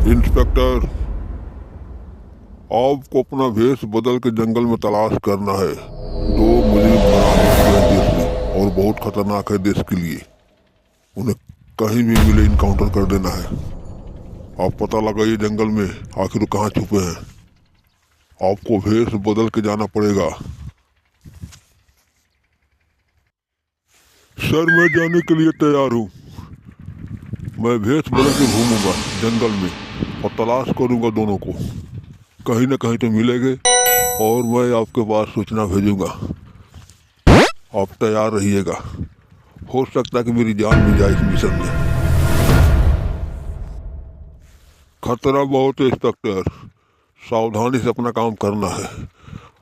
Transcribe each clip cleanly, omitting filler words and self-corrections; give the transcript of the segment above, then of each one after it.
Inspector, आपको अपना भेष बदल के जंगल में तलाश करना है। दो मुजरिम फरार हो चुके हैं देश से और बहुत खतरनाक है देश के लिए। उन्हें कहीं भी मिले इनकाउंटर कर देना है। आप पता लगाइए जंगल में आखिर कहाँ छुपे हैं। आपको भेष बदल के जाना पड़ेगा। सर, मैं जाने के लिए तैयार हूँ। मैं भेष बदल के घूमूंगा जंगल में और तलाश करूंगा दोनों को। कहीं ना कहीं तो मिलेंगे और मैं आपके पास सूचना भेजूंगा। आप तैयार रहिएगा। हो सकता है कि मेरी जान भी जाए इस मिशन में। खतरा बहुत है इंस्पेक्टर, सावधानी से अपना काम करना है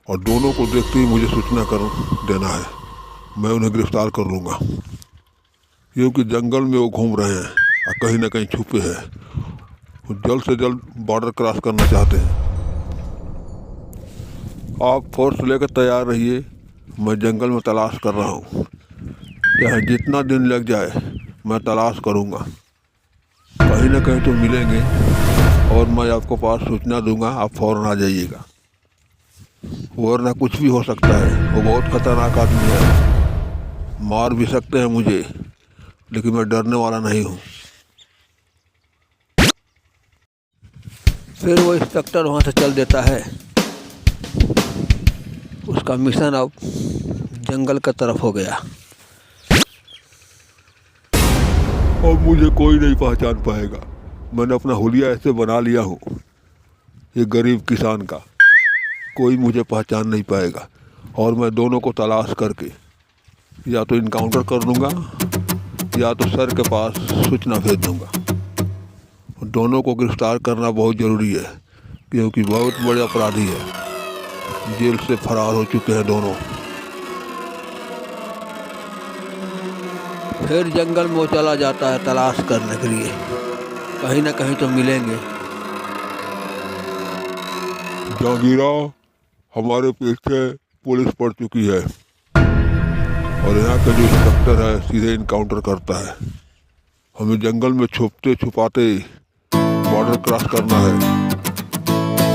और दोनों को देखते ही मुझे सूचना कर देना है। मैं उन्हें गिरफ्तार कर लूँगा, क्योंकि जंगल में वो घूम रहे हैं और कहीं ना कहीं छुपे हैं। वो जल्द से जल्द बॉर्डर क्रॉस करना चाहते हैं। आप फोर्स लेकर तैयार रहिए। मैं जंगल में तलाश कर रहा हूँ। चाहे जितना दिन लग जाए मैं तलाश करूँगा। कहीं ना कहीं तो मिलेंगे और मैं आपको पास सूचना दूंगा। आप फौरन आ जाइएगा, वरना कुछ भी हो सकता है। वो बहुत खतरनाक आदमी है, मार भी सकते हैं मुझे, लेकिन मैं डरने वाला नहीं हूँ। फिर वो इंस्पेक्टर वहाँ से चल देता है। उसका मिशन अब जंगल की तरफ हो गया। अब मुझे कोई नहीं पहचान पाएगा। मैंने अपना हुलिया ऐसे बना लिया हूँ, ये गरीब किसान का। कोई मुझे पहचान नहीं पाएगा और मैं दोनों को तलाश करके या तो इनकाउंटर कर दूँगा या तो सर के पास सूचना भेज दूँगा। दोनों को गिरफ्तार करना बहुत ज़रूरी है, क्योंकि बहुत बड़े अपराधी है। जेल से फरार हो चुके हैं दोनों। फिर जंगल में वो चला जाता है तलाश करने के लिए। कहीं ना कहीं तो मिलेंगे। जागीरा, हमारे पीछे पुलिस पड़ चुकी है और यहाँ का जो इंस्पेक्टर है सीधे इनकाउंटर करता है। हमें जंगल में छुपते छुपाते बॉर्डर क्रॉस करना है,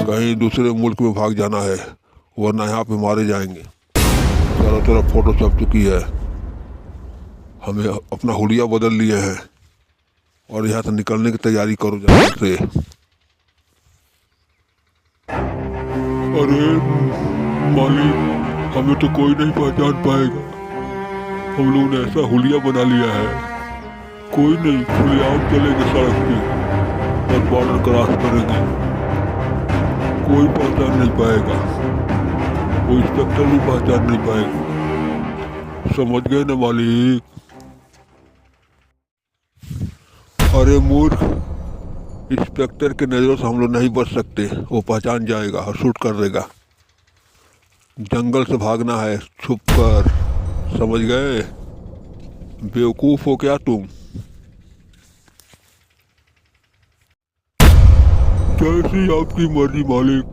कहीं दूसरे मुल्क में भाग जाना है, वरना यहाँ पे मारे जाएंगे। चारों तरफ फोटो छप चुकी है। हमें अपना हुलिया बदल लिए हैं और यहाँ से निकलने की तैयारी करो जंगल से। अरे मालिक, हमें तो कोई नहीं पहचान पाएगा। हम लोगों ने ऐसा हुलिया बना लिया है, कोई नहीं। खुलेआम चलेंगे सड़क पे और बॉर्डर क्रॉस करेंगे। कोई पहचान नहीं पाएगा, कोई इंस्पेक्टर भी पहचान नहीं पाएगा। समझ गए ना मालिक? अरे मूर्ख, इंस्पेक्टर के नज़रों से हम लोग नहीं बच सकते। वो पहचान जाएगा और शूट कर देगा। जंगल से भागना है छुप कर, समझ गए? बेवकूफ़ हो क्या तुम? जैसी आपकी मर्जी मालिक,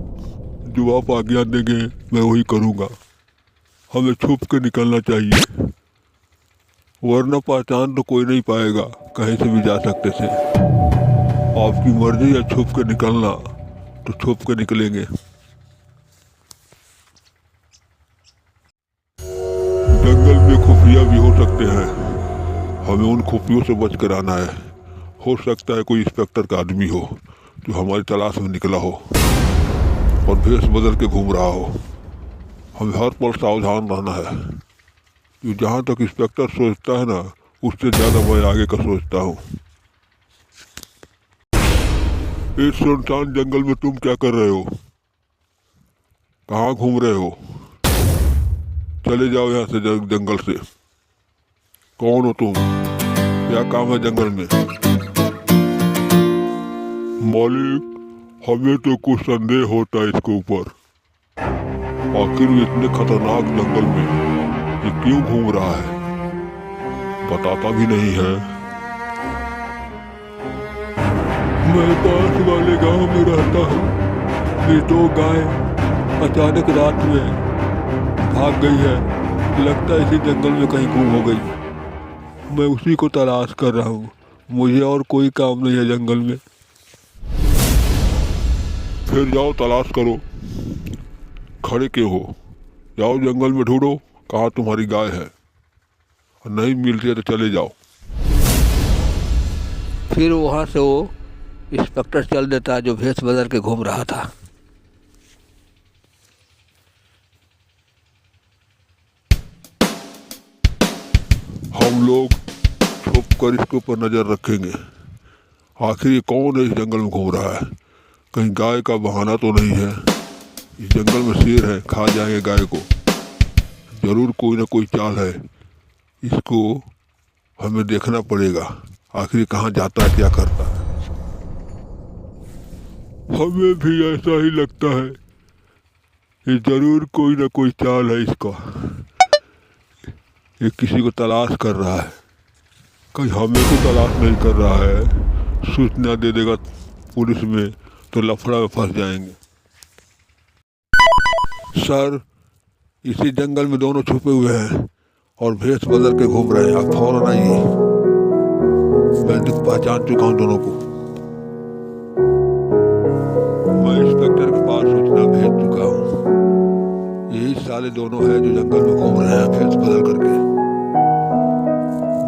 जो आप आज्ञा देंगे मैं वही करूँगा। हमें छुप के निकलना चाहिए, वरना पहचान तो कोई नहीं पाएगा। कहीं से भी जा सकते थे। आपकी मर्जी है छुप के निकलना तो छुप के निकलेंगे। जंगल में खुफिया भी हो सकते हैं, हमें उन खुफियों से बच कर आना है। हो सकता है कोई इंस्पेक्टर का आदमी हो जो हमारी तलाश में निकला हो और भेष बदल के घूम रहा हो। हमें हर पल सावधान रहना है, कि जहाँ तक इंस्पेक्टर सोचता है ना, उससे ज़्यादा मैं आगे का सोचता हूँ। इस सुनसान जंगल में तुम क्या कर रहे हो? कहाँ घूम रहे हो? चले जाओ यहाँ से जंगल से। कौन हो तुम? क्या काम है जंगल में? मालिक, हमें तो कुछ संदेह होता है इसके ऊपर। आखिर इतने खतरनाक जंगल में ये क्यों घूम रहा है? बताता भी नहीं है। मैं पास वाले गांव में रहता हूँ। ये दो गाय अचानक रात में भाग गई है। लगता है इसी जंगल में कहीं गुम हो गई। मैं उसी को तलाश कर रहा हूँ। मुझे और कोई काम नहीं है जंगल में। फिर जाओ तलाश करो। खड़े क्यों हो? जाओ जंगल में ढूंढो कहाँ तुम्हारी गाय है, और नहीं मिलती है तो चले जाओ। फिर वहाँ से वो इंस्पेक्टर चल देता है जो भेष बदल के घूम रहा था। हम लोग छुप कर इसके ऊपर नजर रखेंगे, आखिर ये कौन है इस जंगल में घूम रहा है। कहीं गाय का बहाना तो नहीं है। इस जंगल में शेर है, खा जाएंगे गाय को। जरूर कोई ना कोई चाल है, इसको हमें देखना पड़ेगा। आखिर कहाँ जाता है, क्या करता है। हमें भी ऐसा ही लगता है, ये जरूर कोई ना कोई चाल है इसका। ये किसी को तलाश कर रहा है, कहीं हमें तो तलाश नहीं कर रहा है। सूचना दे देगा पुलिस में तो लफड़ा में फंस जाएंगे। सर, इसी जंगल में दोनों छुपे हुए हैं और भेष बदल के घूम रहे हैं। आप फौरन आइए, मैं तो पहचान चुका हूँ दोनों को। मैं इंस्पेक्टर के पास सूचना भेज चुका हूँ। यही साले दोनों हैं जो जंगल में घूम रहे हैं भेष बदल करके।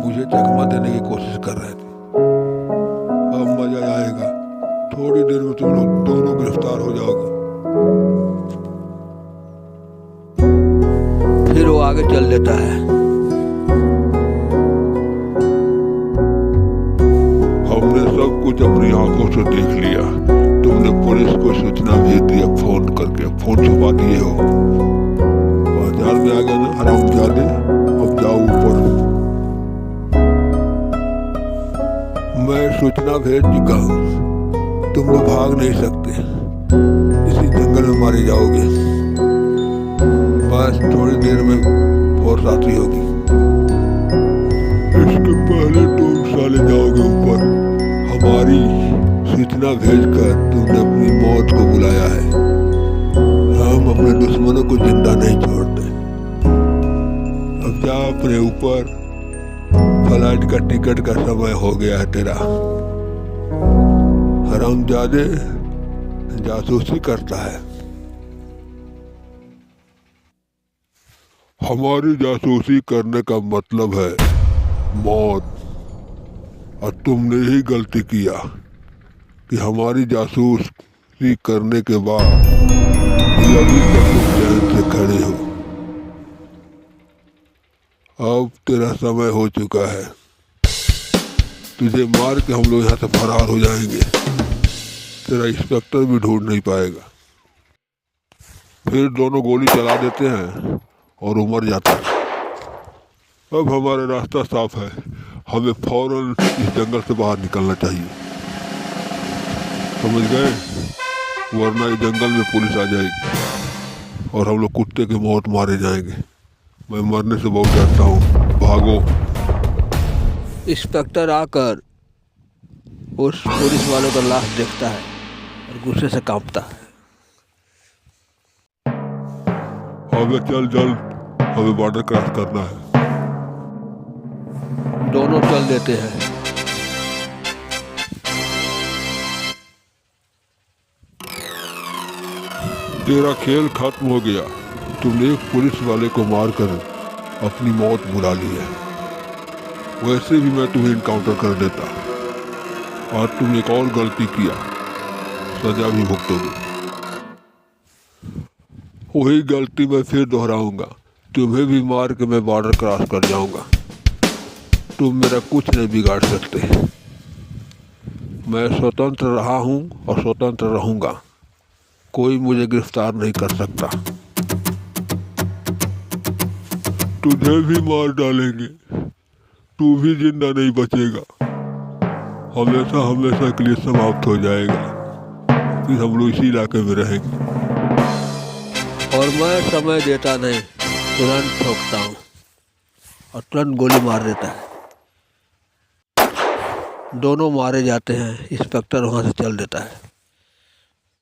मुझे चकमा देने की कोशिश कर रहे थे। अब मजा आएगा, थोड़ी देर में तुम लोग दोनों गिरफ्तार हो जाओगे। फिर वो आगे चल देता है। हमने सब कुछ अपनी आंखों से देख लिया। तुमने पुलिस को सूचना भेज दिया फोन करके, फोन छुपा दिए हो। बाजार में आ गए ना हरामजादे, अब जाओ ऊपर। मैं सूचना भेज चुका हूँ, तुम लोग भाग नहीं सकते, इसी जंगल में मारे जाओगे। बस थोड़ी देर में फोर्स आती होगी। इसके पहले तुम साले जाओगे ऊपर। हमारी सूचना भेजकर तुमने अपनी मौत को बुलाया है। हम अपने दुश्मनों को जिंदा नहीं छोड़ते। अब जा अपने ऊपर, फ्लाइट का टिकट का समय हो गया है तेरा। हरामजादे जासूसी करता है। हमारी जासूसी करने का मतलब है मौत, और तुमने ही गलती किया कि हमारी जासूसी करने के बाद अभी तक तुम चैन से खड़े हो। अब तेरा समय हो चुका है, तुझे मार के हम लोग यहाँ से फरार हो जाएंगे। तेरा इंस्पेक्टर भी ढूंढ नहीं पाएगा। फिर दोनों गोली चला देते हैं और वो मर जाता है। अब हमारा रास्ता साफ है, हमें फौरन इस जंगल से बाहर निकलना चाहिए। समझ गए? वरना इस जंगल में पुलिस आ जाएगी और हम लोग कुत्ते की मौत मारे जाएंगे। मैं मरने से बहुत डरता हूँ, भागो। इंस्पेक्टर आकर उस पुलिस वालों का लाश देखता है और गुस्से से कांपता है। हमें चल जल्द, हमें बॉर्डर क्रॉस करना है। दोनों चल देते हैं। तेरा खेल खत्म हो गया। तुमने एक पुलिस वाले को मारकर अपनी मौत बुला ली है। वैसे भी मैं तुम्हें इनकाउंटर कर देता, और तुम एक और गलती किया, सजा भी भुगतोगे। वही गलती मैं फिर दोहराऊंगा, तुम्हें भी मार के मैं बॉर्डर क्रॉस कर जाऊंगा। तुम मेरा कुछ नहीं बिगाड़ सकते। मैं स्वतंत्र रहा हूं और स्वतंत्र रहूंगा। कोई मुझे गिरफ्तार नहीं कर सकता। तुझे भी मार डालेंगे, तू भी जिंदा नहीं बचेगा। हमेशा हमेशा के लिए समाप्त हो जाएगा। फिर हम लोग इसी इलाके में रहेंगे। और मैं समय देता नहीं, तुरंत ठोकता हूँ और तुरंत गोली मार देता है। दोनों मारे जाते हैं। इंस्पेक्टर वहाँ से चल देता है।